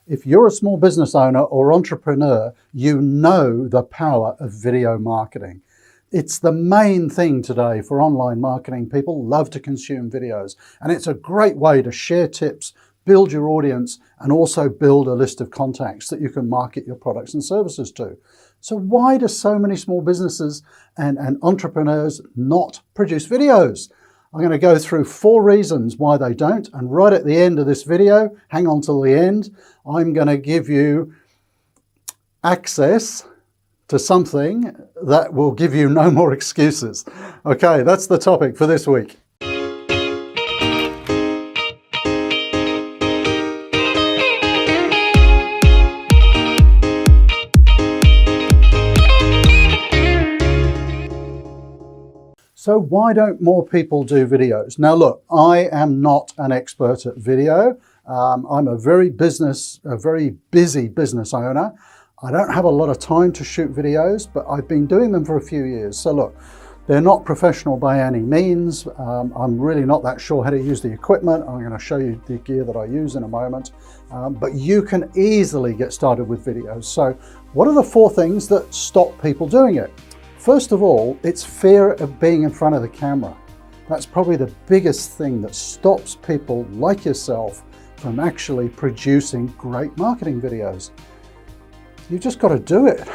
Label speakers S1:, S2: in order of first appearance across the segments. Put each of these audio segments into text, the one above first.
S1: If you're a small business owner or entrepreneur, you know the power of video marketing. It's the main thing today for online marketing. People love to consume videos, and it's a great way to share tips, build your audience, and also build a list of contacts that you can market your products and services to. So why do so many small businesses and entrepreneurs not produce videos? I'm going to go through 4 reasons why they don't, and right at the end of this video, hang on till the end, I'm going to give you access to something that will give you no more excuses. Okay, that's the topic for this week. So why don't more people do videos? Now look, I am not an expert at video. I'm a very busy business owner. I don't have a lot of time to shoot videos, but I've been doing them for a few years. So look, they're not professional by any means. I'm really not that sure how to use the equipment. I'm going to show you the gear that I use in a moment. But you can easily get started with videos. So what are the 4 things that stop people doing it? First of all, it's fear of being in front of the camera. That's probably the biggest thing that stops people like yourself from actually producing great marketing videos. You've just got to do it.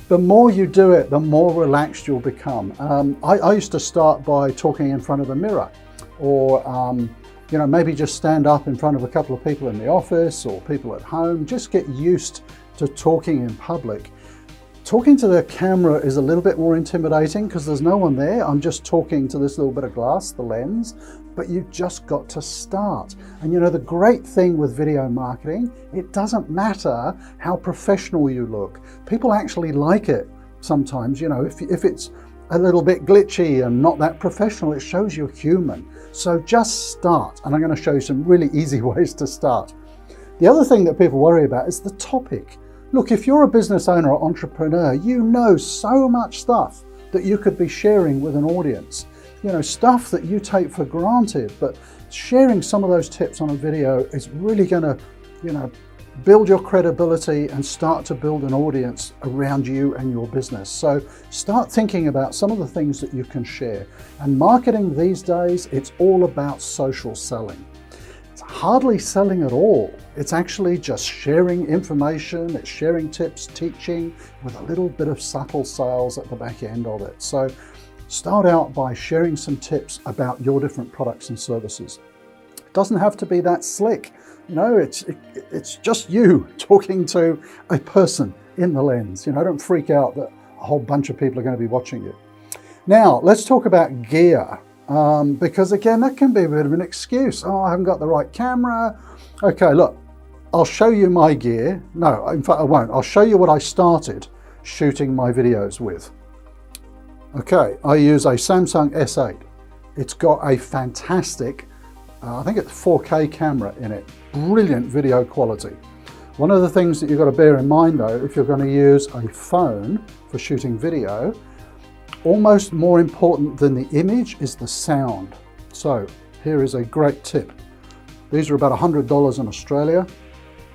S1: The more you do it, the more relaxed you'll become. I used to start by talking in front of the mirror, or maybe just stand up in front of a couple of people in the office or people at home. Just get used to talking in public. Talking to the camera is a little bit more intimidating because there's no one there. I'm just talking to this little bit of glass, the lens, but you've just got to start. And the great thing with video marketing, it doesn't matter how professional you look. People actually like it sometimes, if it's a little bit glitchy and not that professional, it shows you're human. So just start, and I'm going to show you some really easy ways to start. The other thing that people worry about is the topic. Look, if you're a business owner or entrepreneur, you know so much stuff that you could be sharing with an audience. Stuff that you take for granted, but sharing some of those tips on a video is really going to, build your credibility and start to build an audience around you and your business. So start thinking about some of the things that you can share. And marketing these days, it's all about social selling. Hardly selling at all. It's actually just sharing information, it's sharing tips, teaching, with a little bit of subtle sales at the back end of it. So start out by sharing some tips about your different products and services. It doesn't have to be that slick. It's just you talking to a person in the lens. Don't freak out that a whole bunch of people are going to be watching you. Now, let's talk about gear. Because again, that can be a bit of an excuse. Oh, I haven't got the right camera. Okay, look, I'll show you my gear. No, in fact, I won't. I'll show you what I started shooting my videos with. Okay, I use a Samsung S8. It's got a fantastic, I think it's 4K camera in it. Brilliant video quality. One of the things that you've got to bear in mind though, if you're going to use a phone for shooting video, almost more important than the image is the sound. So here is a great tip. These are about $100 in Australia.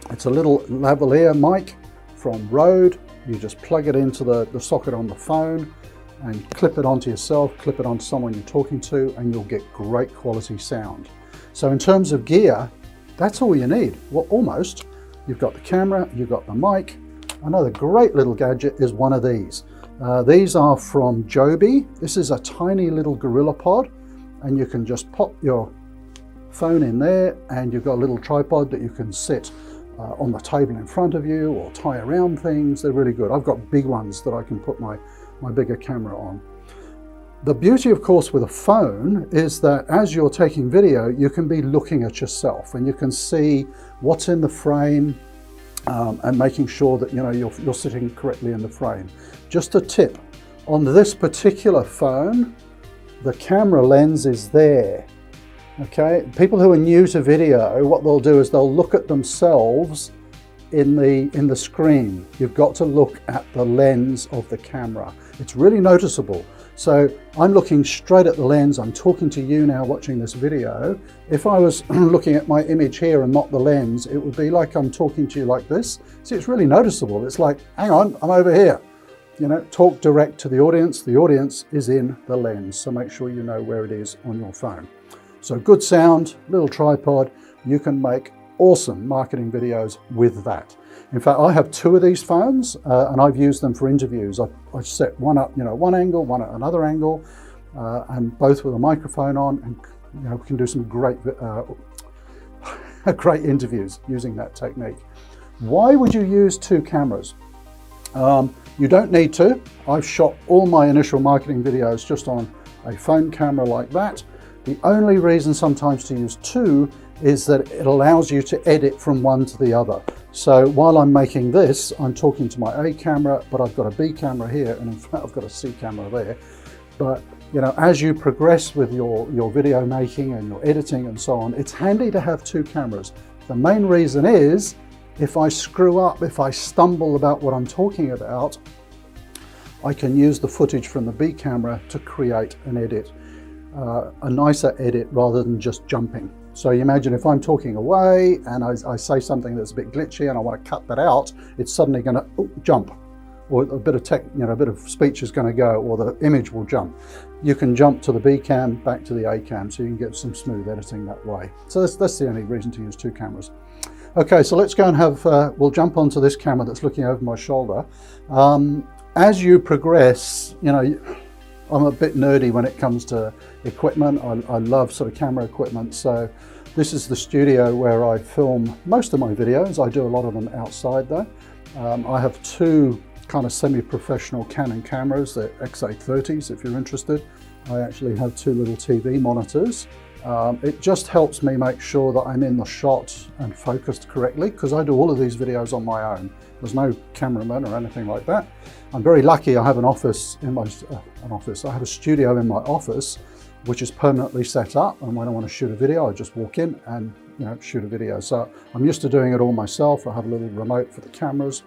S1: It's a little lavalier mic from Rode. You just plug it into the socket on the phone and clip it onto yourself, clip it onto someone you're talking to, and you'll get great quality sound. So in terms of gear, that's all you need. Well, almost. You've got the camera, you've got the mic. Another great little gadget is one of these. These are from Joby. This is a tiny little GorillaPod, and you can just pop your phone in there, and you've got a little tripod that you can sit on the table in front of you or tie around things. They're really good. I've got big ones that I can put my bigger camera on. The beauty, of course, with a phone is that as you're taking video, you can be looking at yourself and you can see what's in the frame, and making sure that you're sitting correctly in the frame. Just a tip, on this particular phone, the camera lens is there. Okay, people who are new to video, what they'll do is they'll look at themselves in the screen. You've got to look at the lens of the camera. It's really noticeable. So I'm looking straight at the lens, I'm talking to you now watching this video. If I was looking at my image here and not the lens, it would be like I'm talking to you like this. See, it's really noticeable. It's like, hang on, I'm over here. You know, talk direct to the audience. The audience is in the lens, so make sure you know where it is on your phone. So good sound, little tripod, you can make awesome marketing videos with that. In fact, I have 2 of these phones and I've used them for interviews. I set one up, you know, one angle, one at another angle, and both with a microphone on, and you know, we can do some great, great interviews using that technique. Why would you use 2 cameras? You don't need to. I've shot all my initial marketing videos just on a phone camera like that. The only reason sometimes to use 2 is that it allows you to edit from one to the other. So while I'm making this, I'm talking to my A camera, but I've got a B camera here, and in fact, I've got a C camera there. But you know, as you progress with your video making and your editing and so on, it's handy to have 2 cameras. The main reason is, if I screw up, if I stumble about what I'm talking about, I can use the footage from the B camera to create an edit, a nicer edit rather than just jumping. So you imagine if I'm talking away and I say something that's a bit glitchy and I want to cut that out, it's suddenly going to jump, or a bit of a bit of speech is going to go, or the image will jump. You can jump to the B cam, back to the A cam, so you can get some smooth editing that way. So that's the only reason to use 2 cameras. Okay, so let's go and have, we'll jump onto this camera that's looking over my shoulder. As you progress, you know, I'm a bit nerdy when it comes to equipment. I love sort of camera equipment. So this is the studio where I film most of my videos. I do a lot of them outside though. I have 2 kind of semi-professional Canon cameras. They're XA30s if you're interested. I actually have 2 little TV monitors. It just helps me make sure that I'm in the shot and focused correctly, because I do all of these videos on my own. There's no cameraman or anything like that. I'm very lucky. I have an office in my I have a studio in my office, which is permanently set up. And when I want to shoot a video, I just walk in and shoot a video. So I'm used to doing it all myself. I have a little remote for the cameras.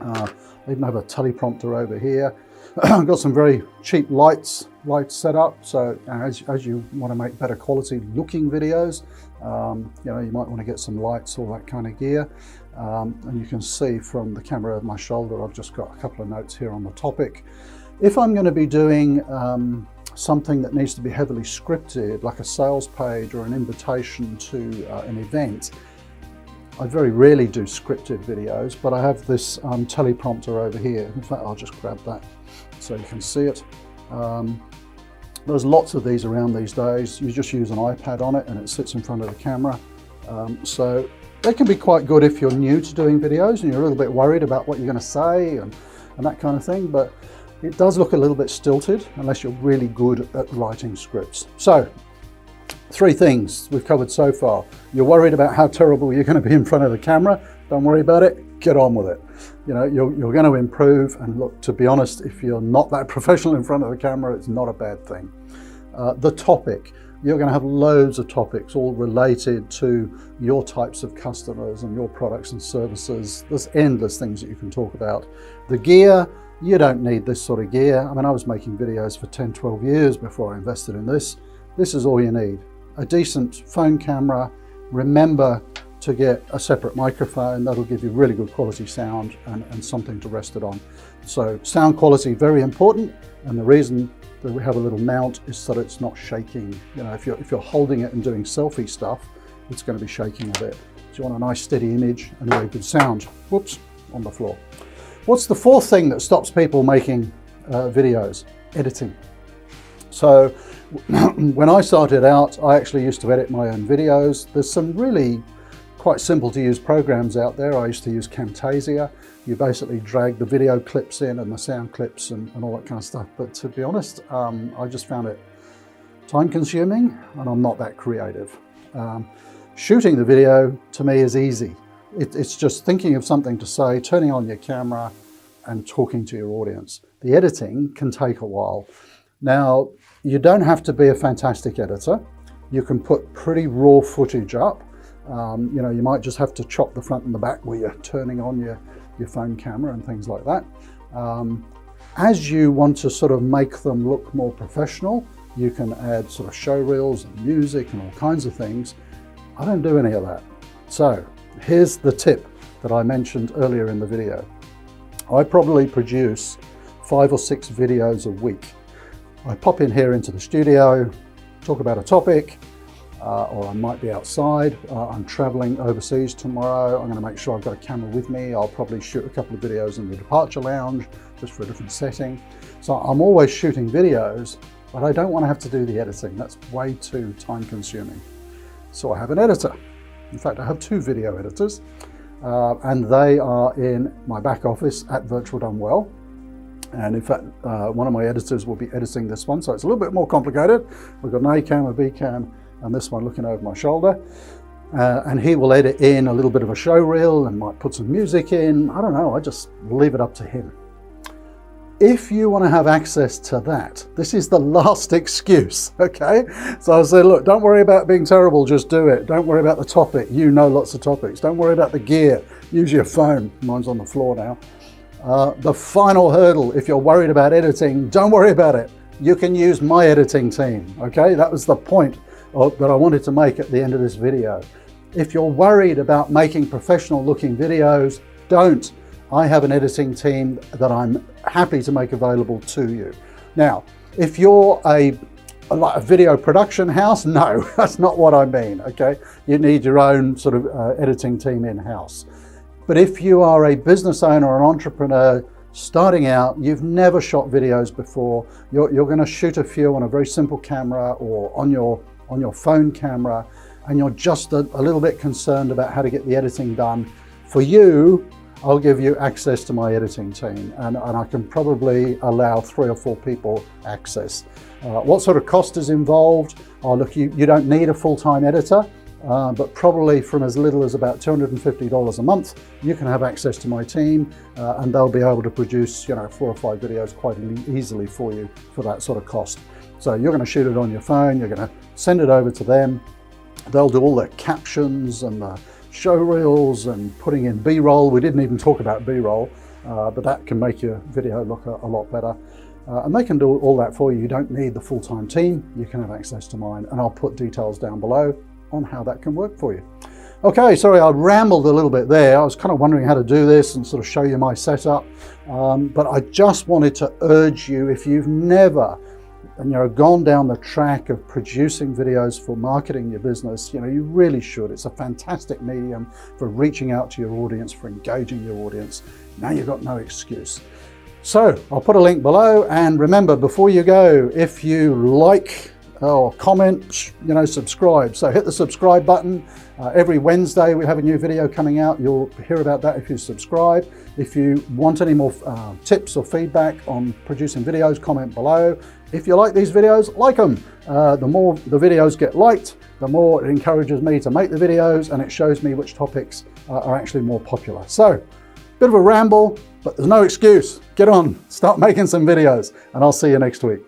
S1: I even have a teleprompter over here. I've got some very cheap lights set up. So as you want to make better quality looking videos, you might want to get some lights, all that kind of gear. And you can see from the camera over my shoulder, I've just got a couple of notes here on the topic. If I'm going to be doing something that needs to be heavily scripted, like a sales page or an invitation to an event, I very rarely do scripted videos, but I have this teleprompter over here. In fact, I'll just grab that so you can see it. There's lots of these around these days. You just use an iPad on it and it sits in front of the camera. So they can be quite good if you're new to doing videos and you're a little bit worried about what you're going to say and that kind of thing, but it does look a little bit stilted unless you're really good at writing scripts. So 3 things we've covered so far. You're worried about how terrible you're going to be in front of the camera. Don't worry about it. Get on with it. You're going to improve. And look, to be honest, if you're not that professional in front of the camera, it's not a bad thing. The topic. You're going to have loads of topics all related to your types of customers and your products and services. There's endless things that you can talk about. The gear, you don't need this sort of gear. I mean, I was making videos for 10, 12 years before I invested in this. This is all you need. A decent phone camera. Remember to get a separate microphone. That'll give you really good quality sound and something to rest it on. So sound quality, very important. And the reason that we have a little mount is so that it's not shaking. If you're holding it and doing selfie stuff, it's going to be shaking a bit. So you want a nice steady image and very good sound. Whoops, on the floor. What's the 4th thing that stops people making videos? Editing. So when I started out, I actually used to edit my own videos. There's some really quite simple to use programs out there. I used to use Camtasia. You basically drag the video clips in and the sound clips and all that kind of stuff. But to be honest, I just found it time consuming and I'm not that creative. Shooting the video to me is easy. It's just thinking of something to say, turning on your camera and talking to your audience. The editing can take a while. Now, you don't have to be a fantastic editor. You can put pretty raw footage up. You might just have to chop the front and the back where you're turning on your phone camera and things like that. As you want to sort of make them look more professional, you can add sort of show reels and music and all kinds of things. I don't do any of that. So here's the tip that I mentioned earlier in the video. I probably produce 5 or 6 videos a week. I pop in here into the studio, talk about a topic, or I might be outside. I'm traveling overseas tomorrow. I'm going to make sure I've got a camera with me. I'll probably shoot a couple of videos in the departure lounge just for a different setting. So I'm always shooting videos, but I don't want to have to do the editing. That's way too time consuming. So I have an editor. In fact, I have 2 video editors, and they are in my back office at Virtual Done Well. And in fact, one of my editors will be editing this one, so it's a little bit more complicated. We've got an A cam, a B cam, and this one looking over my shoulder. And he will edit in a little bit of a show reel and might put some music in. I don't know, I just leave it up to him. If you want to have access to that, this is the last excuse, okay? So I say, look, don't worry about being terrible, just do it. Don't worry about the topic, you know lots of topics. Don't worry about the gear, use your phone. Mine's on the floor now. The final hurdle, if you're worried about editing, don't worry about it. You can use my editing team, okay? That was the point that I wanted to make at the end of this video. If you're worried about making professional looking videos, don't. I have an editing team that I'm happy to make available to you. Now, if you're a video production house, no, that's not what I mean, okay? You need your own sort of editing team in-house. But if you are a business owner or an entrepreneur starting out, you've never shot videos before, you're going to shoot a few on a very simple camera or on your phone camera, and you're just a little bit concerned about how to get the editing done. For you, I'll give you access to my editing team, and I can probably allow 3 or 4 people access. What sort of cost is involved? Oh, look, you don't need a full-time editor, but probably from as little as about $250 a month, you can have access to my team, and they'll be able to produce 4 or 5 videos quite easily for you for that sort of cost. So you're going to shoot it on your phone, you're going to send it over to them. They'll do all the captions and the show reels and putting in B-roll. We didn't even talk about B-roll, but that can make your video look a lot better. And they can do all that for you. You don't need the full-time team. You can have access to mine, and I'll put details down below on how that can work for you. Okay, sorry, I rambled a little bit there. I was kind of wondering how to do this and sort of show you my setup. But I just wanted to urge you, if you've never gone down the track of producing videos for marketing your business, you really should. It's a fantastic medium for reaching out to your audience, for engaging your audience. Now you've got no excuse. So I'll put a link below, and remember, before you go, if you like or comment, subscribe. So hit the subscribe button. Every Wednesday we have a new video coming out. You'll hear about that if you subscribe. If you want any more tips or feedback on producing videos, comment below. If you like these videos, like them. The more the videos get liked, the more it encourages me to make the videos, and it shows me which topics are actually more popular. So, bit of a ramble, but there's no excuse. Get on, start making some videos, and I'll see you next week.